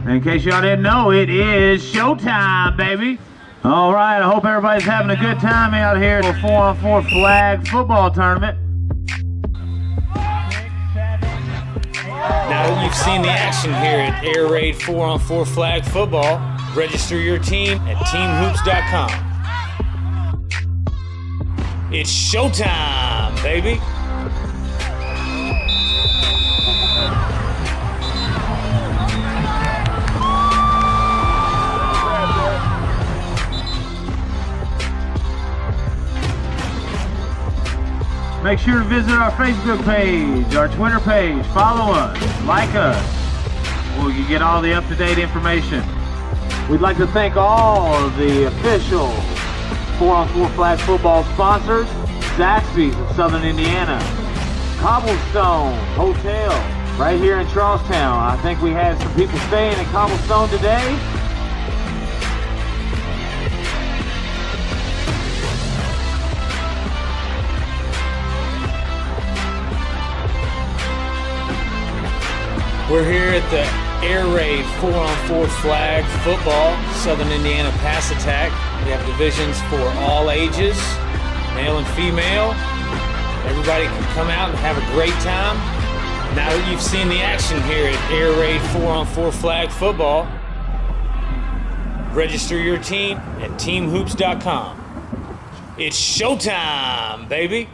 In case y'all didn't know, it is showtime, baby. All right, I hope everybody's having a good time out here for a 4-on-4 flag football tournament. Now that you've seen the action here at Air Raid 4-on-4 flag football, register your team at teamhoops.com. It's showtime, baby. Make sure to visit our Facebook page, our Twitter page, follow us, like us. Well, you get all the up-to-date information. We'd like to thank all of the official 4-on-4 flag football sponsors, Zaxby's in Southern Indiana, Cobblestone Hotel right here in Charlestown. I think we had some people staying at Cobblestone today. We're here at the Air Raid 4-on-4 flag football, Southern Indiana pass attack. We have divisions for all ages, male and female. Everybody can come out and have a great time. Now that you've seen the action here at Air Raid 4-on-4 flag football, register your team at teamhoops.com. It's showtime, baby.